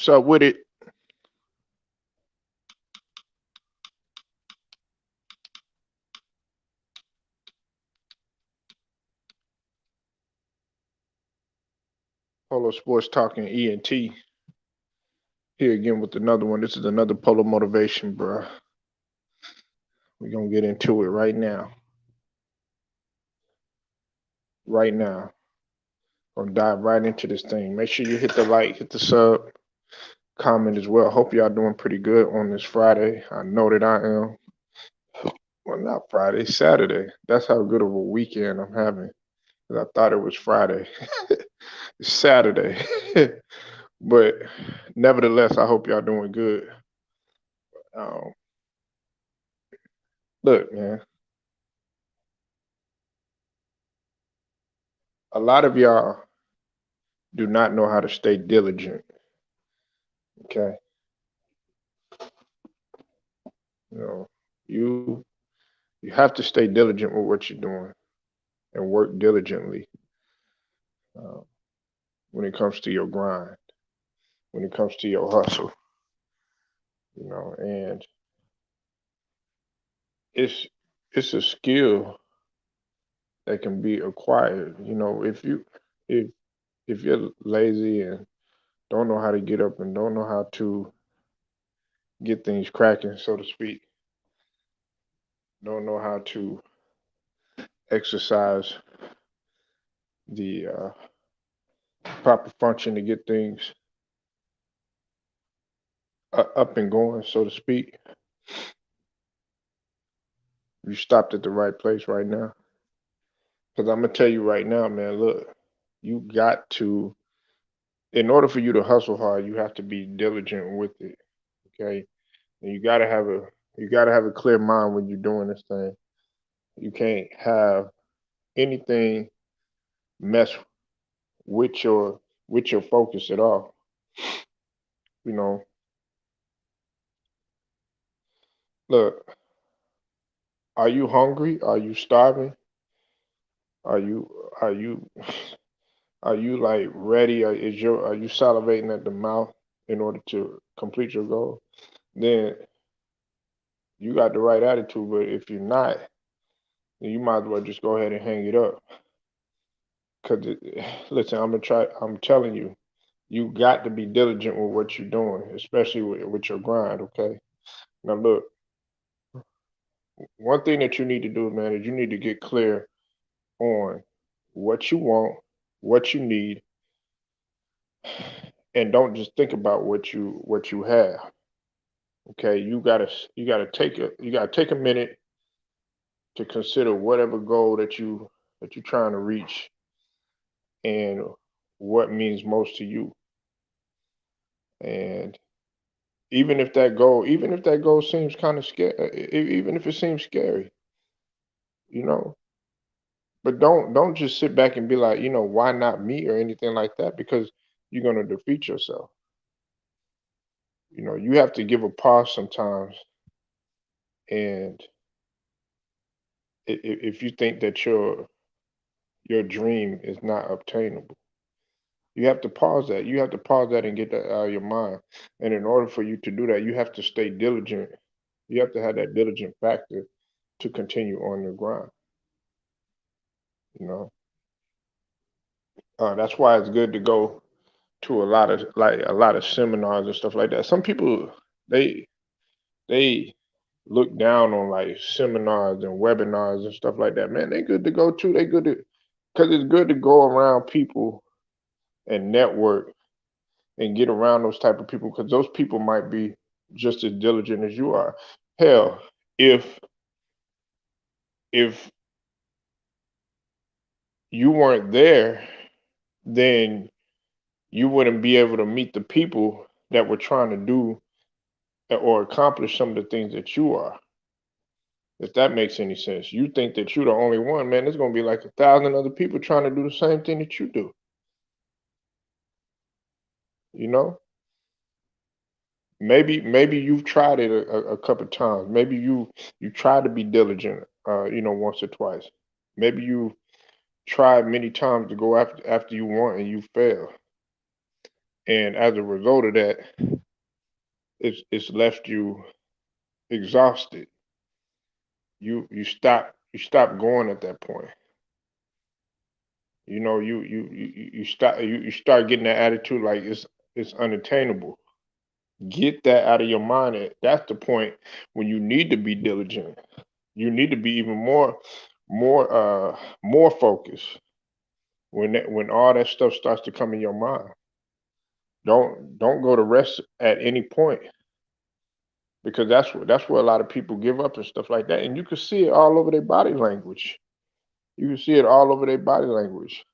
What's up with it? Polo Sports Talking ENT here again with another one. This is another Polo motivation, bro. We're gonna get into it right now. Right now. Gonna dive right into this thing. Make sure you hit the like, hit the sub, comment as well. Hope y'all doing pretty good on this Friday. I know that I am. Well, not Friday, Saturday. That's how good of a weekend I'm having. 'Cause I thought it was Friday. It's Saturday. But nevertheless, I hope y'all doing good. Um, Look, man, a lot of y'all do not know how to stay diligent. Okay, you know, you you have to stay diligent with what you're doing and work diligently uh, when it comes to your grind, when it comes to your hustle. And it's it's a skill that can be acquired. If if you're lazy and don't know how to get up and don't know how to get things cracking, so to speak, don't know how to exercise the proper function to get things up and going, so to speak, you stopped at the right place right now. Because I'm gonna tell you right now, man. Look, you got to, in order for you to hustle hard, you have to be diligent with it. Okay, and you gotta have a clear mind when you're doing this thing. You can't have anything mess with your focus at all. You know, look, are you hungry? Are you starving? Are you are you like ready? Are you salivating at the mouth in order to complete your goal? Then you got the right attitude. But if you're not, then you might as well just go ahead and hang it up. Cause listen, I'm telling you, you got to be diligent with what you're doing, especially with your grind. Okay. Now look, one thing that you need to do, man, is you need to get clear on what you want, what you need, and don't just think about what you have. Okay, you gotta take a minute to consider whatever goal that you're trying to reach and what means most to you. And even if that goal seems kind of scary, even if it seems scary, you know, but don't just sit back and be like, why not me or anything like that, because you're gonna defeat yourself. You have to give a pause sometimes, and if you think that your dream is not obtainable, you have to pause that. You have to pause that and get that out of your mind. And in order for you to do that, you have to stay diligent. You have to have that diligent factor to continue on your grind. You know, that's why it's good to go to a lot of seminars and stuff like that. Some people they they look down on like seminars and webinars and stuff like that. Man, they good to go too. They good to because it's good to go around people and network and get around those type of people because those people might be just as diligent as you are. Hell, if you weren't there, then you wouldn't be able to meet the people that were trying to do or accomplish some of the things that you are. If that makes any sense, you think that you're the only one, man. There's gonna be like 1,000 other people trying to do the same thing that you do. You know, maybe you've tried it a couple times. Maybe you tried to be diligent, once or twice. Maybe you tried many times to go after you want and you fail. And as a result of that, it's left you exhausted. You stop going at that point. You start getting that attitude like it's unattainable. Get that out of your mind. That's the point when you need to be diligent. You need to be even more focused when all that stuff starts to come in your mind. Don't go to rest at any point, because that's where a lot of people give up and stuff like that. And you can see it all over their body language. You can see it all over their body language.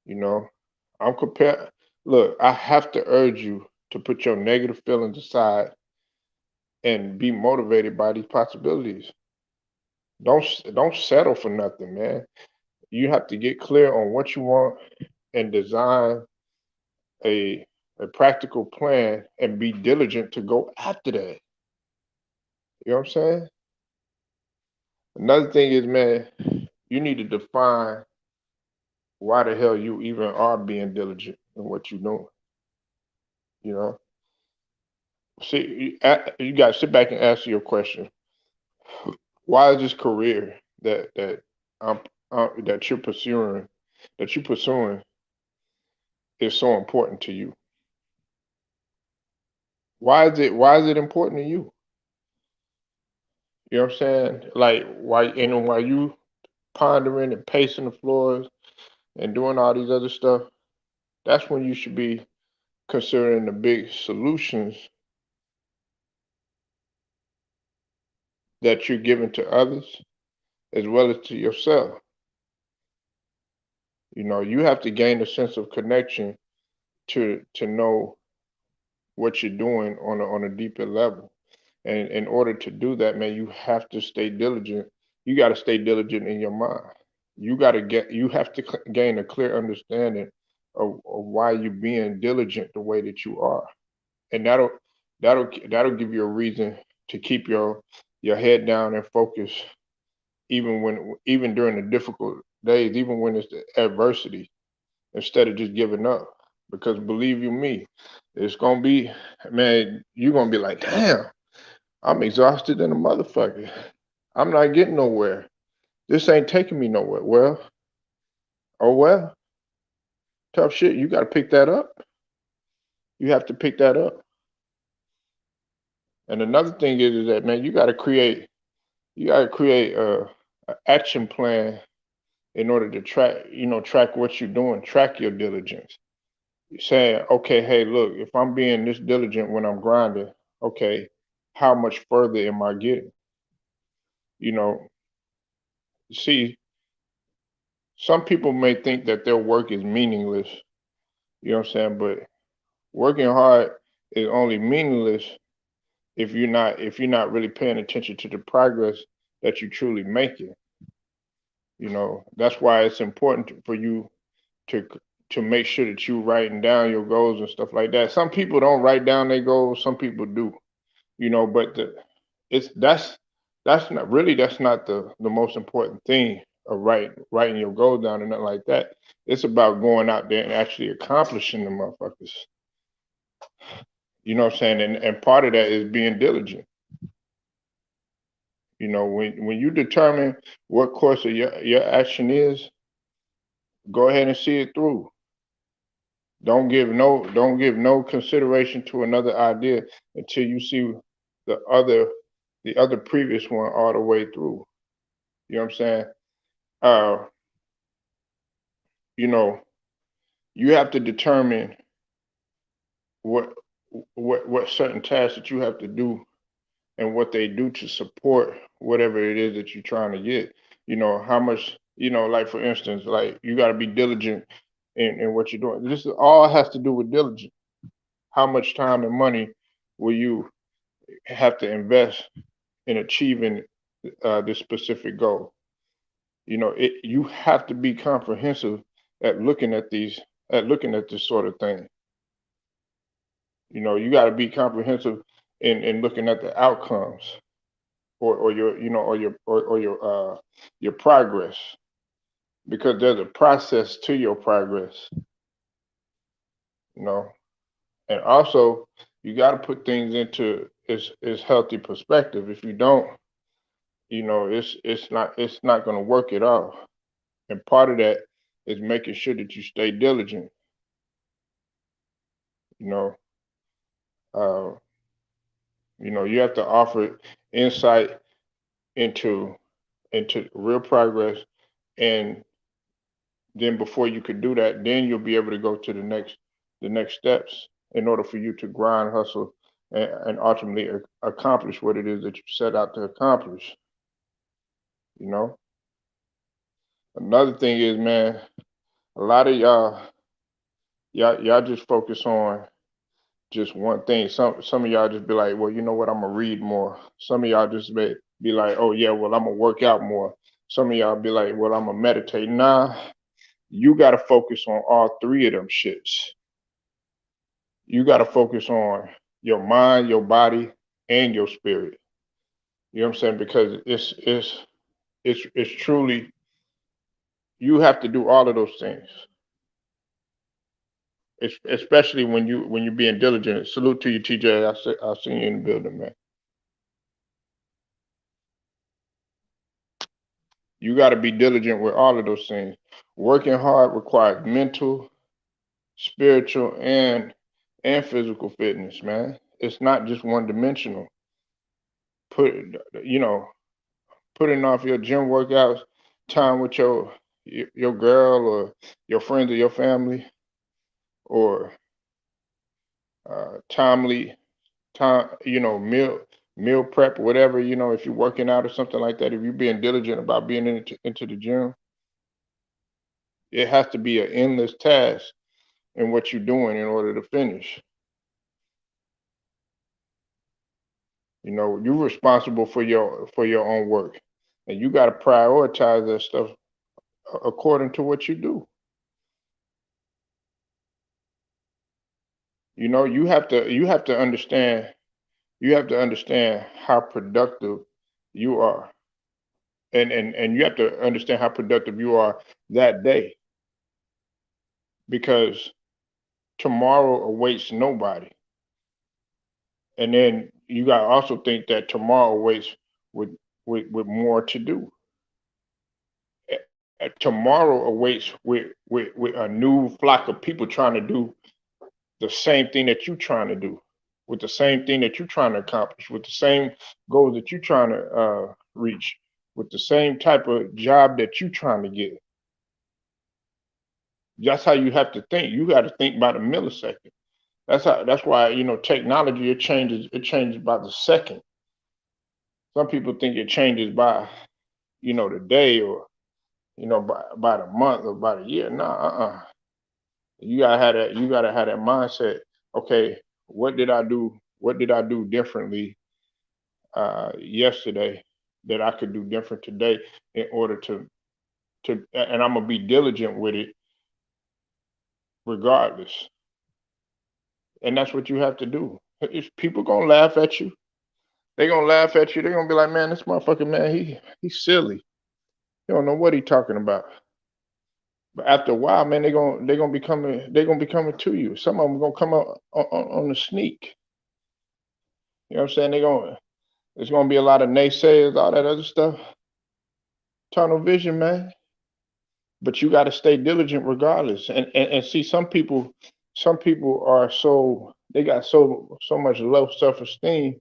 You know, I'm compared. Look, I have to urge you to put your negative feelings aside and be motivated by these possibilities. Don't settle for nothing, man. You have to get clear on what you want and design a a practical plan and be diligent to go after that. You know what I'm saying? Another thing is, man, you need to define why the hell you even are being diligent in what you're doing. You know, see, you got to sit back and answer your question. Why is this career um, that you're pursuing is so important to you? Why is it important to you? You know what I'm saying? Like while you pondering and pacing the floors and doing all these other stuff, that's when you should be considering the big solutions that you're giving to others as well as to yourself. You have to gain a sense of connection to know what you're doing on a deeper level. And in order to do that, man, you have to stay diligent. You got to stay diligent in your mind. You have to gain a clear understanding of why you're being diligent the way that you are. And that'll give you a reason to keep your head down and focus even during the difficult days, even when it's the adversity, instead of just giving up. Because believe you me, it's gonna be, man, you're gonna be like, damn, I'm exhausted than a motherfucker. I'm not getting nowhere. This ain't taking me nowhere. Well, oh well, tough shit. You gotta pick that up. You have to pick that up. And another thing is that, man, you gotta create a action plan in order to track what you're doing, track your diligence. Saying, okay, hey, look, if I'm being this diligent when I'm grinding, okay, how much further am I getting? You know, see, some people may think that their work is meaningless, you know what I'm saying? But working hard is only meaningless if you're not really paying attention to the progress that you're truly making. That's why it's important for you to to make sure that you're writing down your goals and stuff like that. Some people don't write down their goals, some people do. But it's that's not the most important thing of writing your goals down and nothing like that. It's about going out there and actually accomplishing the motherfuckers. You know what I'm saying? And part of that is being diligent. When you determine what course of your action is, go ahead and see it through. Don't give no consideration to another idea until you see the other the other previous one all the way through. You know what I'm saying? Uh, you know, you have to determine what what certain tasks that you have to do and what they do to support whatever it is that you're trying to get. How much, like for instance, like you got to be diligent in what you're doing. This is all has to do with diligence. How much time and money will you have to invest in achieving this specific goal? You have to be comprehensive at looking at this sort of thing. You got to be comprehensive in looking at the outcomes or your your progress, because there's a process to your progress. you know. And also, you got to put things into its healthy perspective. If you don't, it's not going to work at all. And part of that is making sure that you stay diligent. You know, uh, you have to offer insight into real progress, and then before you could do that, then you'll be able to go to the next steps in order for you to grind, hustle, and ultimately accomplish what it is that you set out to accomplish. You know, another thing is, man, a lot of y'all just focus on just one thing. Some of y'all just be like, well, you know what, I'm gonna read more. Some of y'all just be like, oh yeah, well, I'm gonna work out more. Some of y'all be like, well, I'm gonna meditate. Nah, you gotta focus on all three of them shits. You gotta focus on your mind, your body, and your spirit. You know what I'm saying? Because it's truly, you have to do all of those things. Especially when you're being diligent. Salute to you, TJ. I seen you in the building, man. You got to be diligent with all of those things. Working hard requires mental, spiritual, and physical fitness, man. It's not just one dimensional. Put you know, Putting off your gym workouts, time with your girl or your friends or your family, or timely time, meal prep, whatever. If you're working out or something like that, if you're being diligent about being into the gym, it has to be an endless task in what you're doing in order to finish. You're responsible for your own work, and you got to prioritize that stuff according to what you do. You have to understand. You have to understand how productive you are, and you have to understand how productive you are that day, because tomorrow awaits nobody. And then you got to also think that tomorrow awaits with more to do. Tomorrow awaits with a new flock of people trying to do the same thing that you're trying to do, with the same thing that you're trying to accomplish, with the same goals that you're trying to reach, with the same type of job that you're trying to get. That's how you have to think. You got to think by the millisecond. That's why technology, it changes by the second. Some people think it changes by the day, or by the month, or by the year. Nah, you gotta have that mindset. Okay, what did I do? What did I do differently yesterday that I could do different today, in order and I'm gonna be diligent with it regardless. And that's what you have to do. If people gonna laugh at you, they gonna laugh at you. They're gonna be like, man, this motherfucker, man, he's silly. He don't know what he talking about. But after a while, man, they're gonna be coming to you. Some of them gonna come out on the sneak. You know what I'm saying? There's gonna be a lot of naysayers, all that other stuff. Tunnel vision, man. But you got to stay diligent regardless. And see, some people are they got so much low self-esteem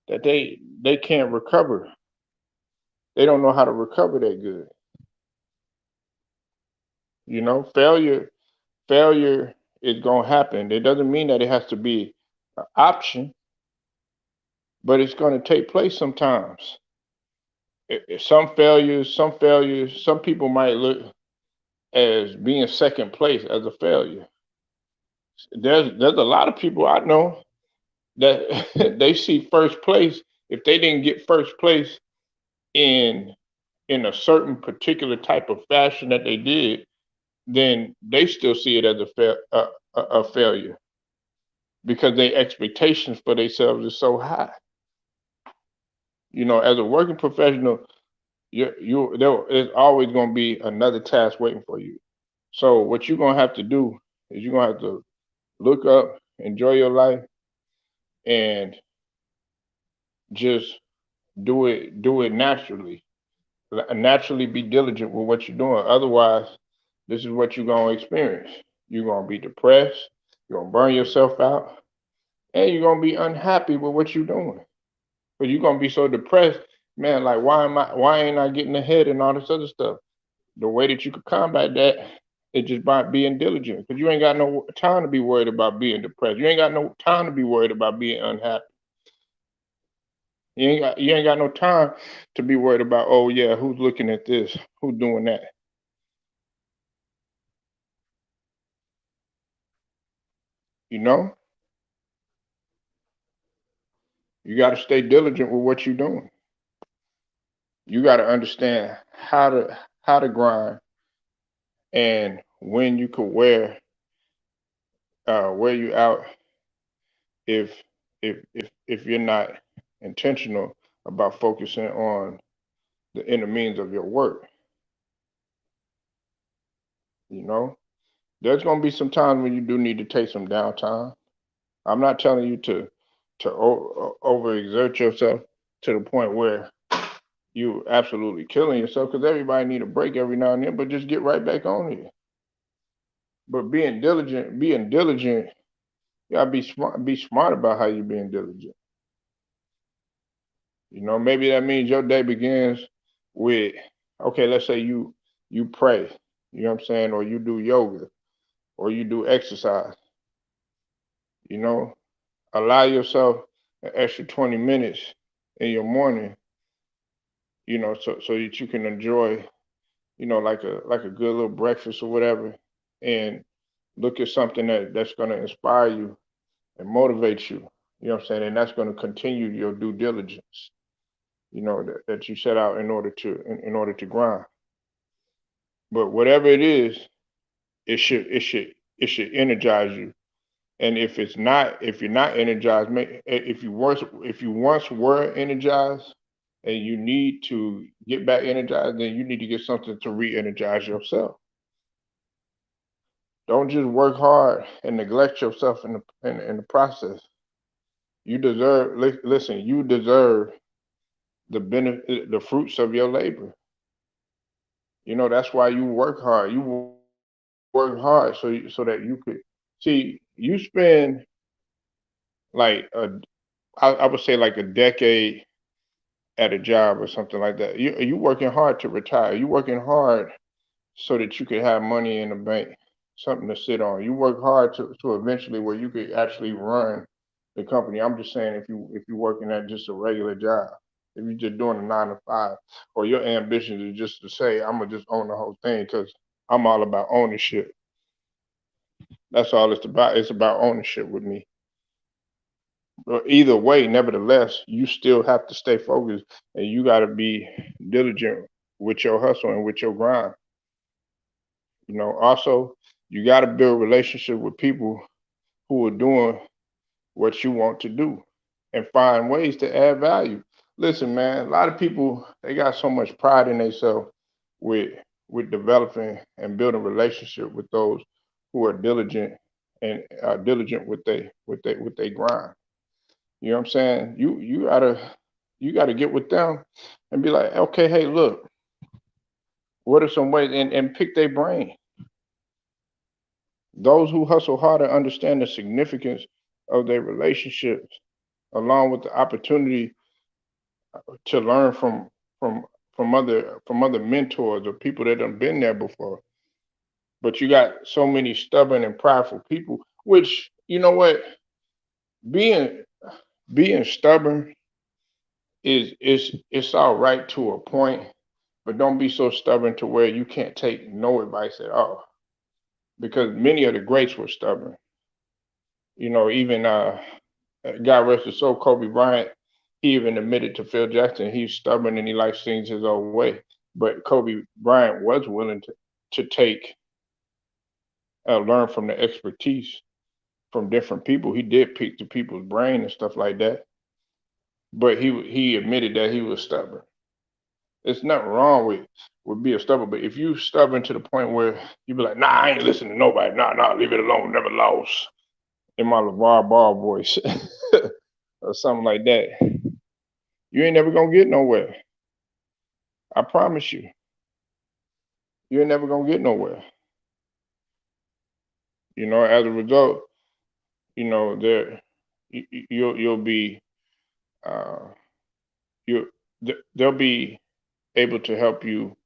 that they can't recover. They don't know how to recover that good. Failure is gonna happen. It doesn't mean that it has to be an option, but it's gonna take place sometimes. Some people might look as being second place as a failure. There's a lot of people I know that they see first place. If they didn't get first place in a certain particular type of fashion that they did, then they still see it as a failure, because their expectations for themselves is so high. As a working professional, there's always going to be another task waiting for you. So what you're gonna have to do is you're gonna have to Look up, enjoy your life, and just do it naturally. Naturally be diligent with what you're doing. Otherwise, this is what you're gonna experience. You're gonna be depressed, you're gonna burn yourself out, and you're gonna be unhappy with what you're doing. But you're gonna be so depressed, man, like why ain't I getting ahead and all this other stuff? The way that you could combat that is just by being diligent. Because you ain't got no time to be worried about being depressed. You ain't got no time to be worried about being unhappy. You ain't got no time to be worried about, oh yeah, who's looking at this? Who's doing that? You know? You gotta stay diligent with what you're doing. You gotta understand how to grind and when you could wear you out if if you're not intentional about focusing on the inner means of your work. You know, there's going to be some times when you do need to take some downtime. I'm not telling you to overexert yourself to the point where you absolutely killing yourself, because everybody need a break every now and then, but just get right back on it. But being diligent, you gotta be smart about how you're being diligent. You know, maybe that means your day begins with, okay, let's say you pray, you know what I'm saying, or you do yoga, or you do exercise. You know, allow yourself an extra 20 minutes in your morning, so that you can enjoy, like a good little breakfast or whatever, and look at something that's going to inspire you and motivate you. You know what I'm saying, and that's going to continue your due diligence. That you set out in order to grind. But whatever it is, it should energize you. And if you're not energized, if you once were energized and you need to get back energized, then you need to get something to re-energize yourself. Don't just work hard and neglect yourself in the process. Listen, you deserve the fruits of your labor. That's why you work hard. You work hard so that you could see. You spend like I would say like a decade at a job or something like that. You working hard to retire. You working hard so that you could have money in the bank, something to sit on. You work hard to eventually where you could actually run the company. I'm just saying, if you're working at just a regular job, if you're just doing a 9 to 5, or your ambition is just to say, I'm gonna just own the whole thing because I'm all about ownership. That's all it's about. It's about ownership with me. But either way, nevertheless, you still have to stay focused, and you got to be diligent with your hustle and with your grind. Also, you got to build relationship with people who are doing what you want to do, and find ways to add value. Listen, man, a lot of people, they got so much pride in themselves with with developing and building relationship with those who are diligent and diligent with they grind. You know what I'm saying? You gotta get with them and be like, okay, hey, look, what are some ways, and pick their brain. Those who hustle harder understand the significance of their relationships, along with the opportunity to learn from from other mentors or people that have been there before. But you got so many stubborn and prideful people, which, you know what, being being stubborn is it's all right to a point, but don't be so stubborn to where you can't take no advice at all. Because many of the greats were stubborn. Even God rest his soul, Kobe Bryant, he even admitted to Phil Jackson he's stubborn and he likes things his own way. But Kobe Bryant was willing to take learn from the expertise from different people. He did pick the people's brain and stuff like that. But he admitted that he was stubborn. It's nothing wrong with being stubborn, but if you stubborn to the point where you be like, nah, I ain't listening to nobody, nah, leave it alone, never lost. in my LeVar Ball voice or something like that. You ain't never gonna get nowhere. I promise you. You ain't never gonna get nowhere. As a result, there you'll be uh, you they'll be able to help you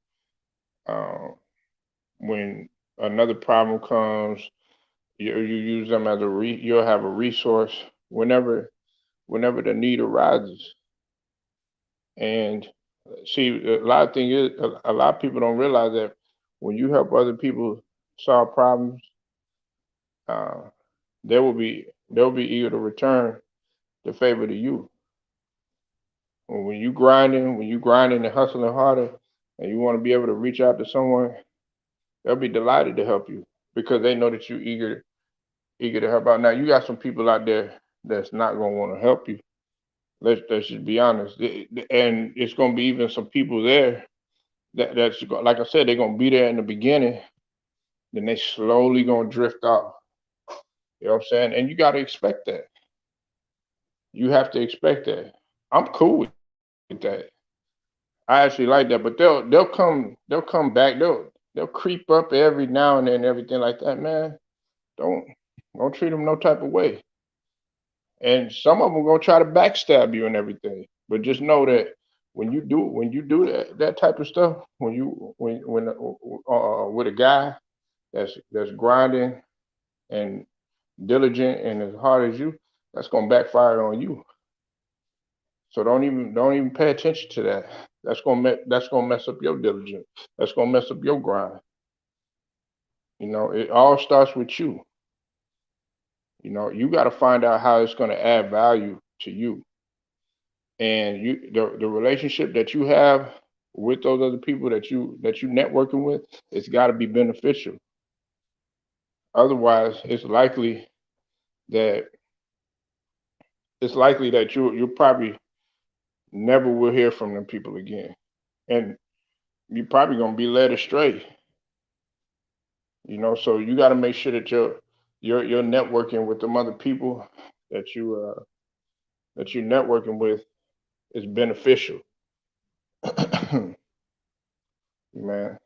uh, when another problem comes. You use them as you'll have a resource whenever the need arises. And see, a lot of thing is a lot of people don't realize that when you help other people solve problems, uh, they'll be eager to return the favor to you. When you grinding and hustling harder, and you want to be able to reach out to someone, they'll be delighted to help you because they know that you're eager to help out. Now you got some people out there that's not gonna want to help you. Let's just be honest. And it's gonna be even some people there that's like I said, they're gonna be there in the beginning, then they slowly gonna drift off. You know what I'm saying? And you gotta expect that. You have to expect that. I'm cool with that. I actually like that, but they'll come back. They'll creep up every now and then and everything like that, man. Don't don't treat them no type of way. And some of them gonna try to backstab you and everything. But just know that when you do that type of stuff, when with a guy that's grinding and diligent and as hard as you, that's gonna backfire on you. So don't even pay attention to that. That's gonna mess up your diligence. That's gonna mess up your grind. It all starts with you. You got to find out how it's gonna add value to you, and the relationship that you have with those other people that you networking with, it's got to be beneficial. Otherwise, that it's likely that you probably never will hear from them people again, and you're probably gonna be led astray. So you got to make sure that you're networking with them other people that you're networking with is beneficial. Man.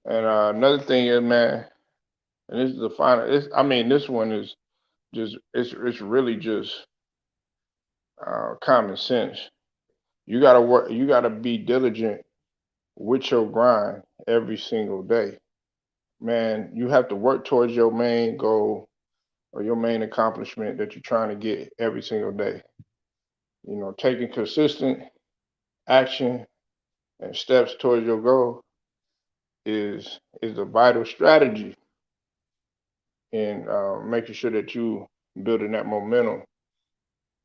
And another thing is, man, and this is the final. I mean, this one is just it's really just common sense. You gotta work. You gotta be diligent with your grind every single day, man. You have to work towards your main goal or your main accomplishment that you're trying to get every single day. Taking consistent action and steps towards your goal is a vital strategy in making sure that you building that momentum.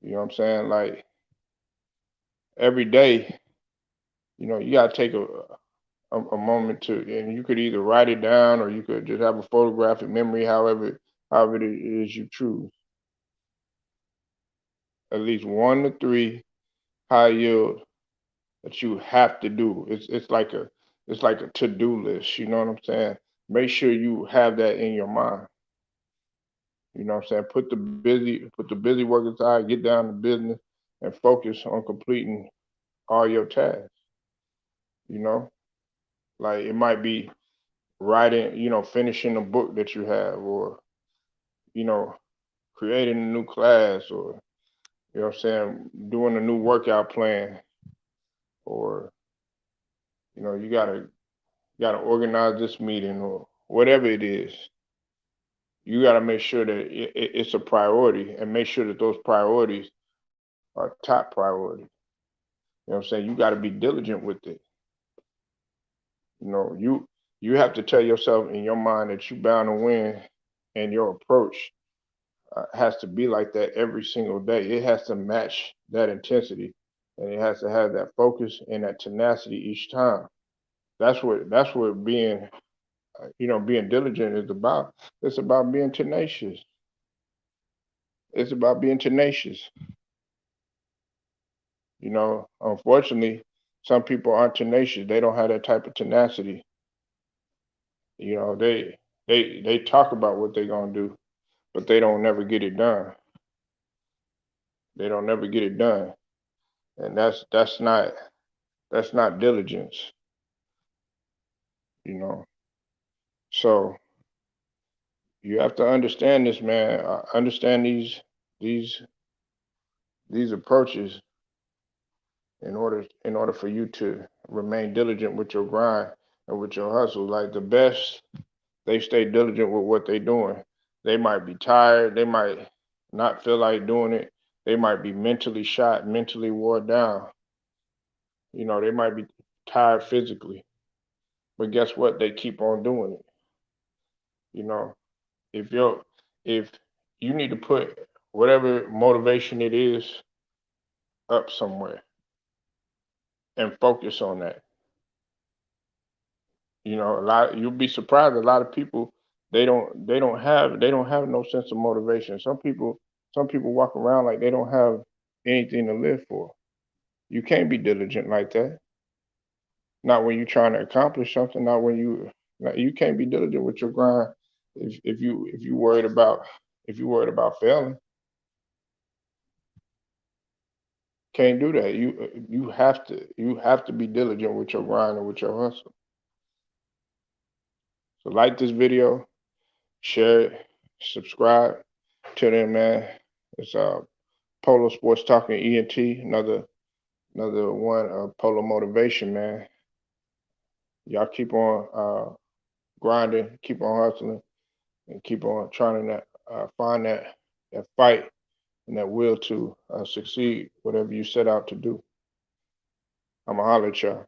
You know what I'm saying? Like every day, you gotta take a moment to, and you could either write it down or you could just have a photographic memory, however it is you choose. At least 1 to 3 high yield that you have to do. It's like a to-do list. You know what I'm saying? Make sure you have that in your mind. You know what I'm saying? Put the busy work aside, get down to business, and focus on completing all your tasks. You know, like it might be writing, finishing a book that you have, or you know, creating a new class, or what I'm saying, doing a new workout plan, or you gotta organize this meeting, or whatever it is. You gotta make sure that it's a priority, and make sure that those priorities are top priority. You know what I'm saying? You got to be diligent with it. You have to tell yourself in your mind that you bound to win, and your approach has to be like that every single day. It has to match that intensity, and it has to have that focus and that tenacity each time. That's what being diligent is about. It's about being tenacious. It's about being tenacious. Unfortunately, some people aren't tenacious. They don't have that type of tenacity. They talk about what they're gonna do, but they don't never get it done. They don't never get it done, and that's not diligence, you know. So you have to understand this, man. Understand these these approaches in order for you to remain diligent with your grind and with your hustle. Like the best, they stay diligent with what they're doing. They might be tired, they might not feel like doing it, they might be mentally shot, mentally wore down. They might be tired physically, but guess what? They keep on doing it. You know, if you're if you need to put whatever motivation it is up somewhere and focus on that. A lot you'll be surprised. A lot of people they don't have no sense of motivation. Some people walk around like they don't have anything to live for. You can't be diligent like that. Not when you're trying to accomplish something. You can't be diligent with your grind if you worried about failing. Can't do that. You have to be diligent with your grind and with your hustle. So like this video, share it, subscribe. Till then, man, it's Polo Sports Talking ENT, another one Polo motivation, man. Y'all keep on grinding, keep on hustling, and keep on trying to find that fight and that will to succeed, whatever you set out to do. I'ma holler at y'all.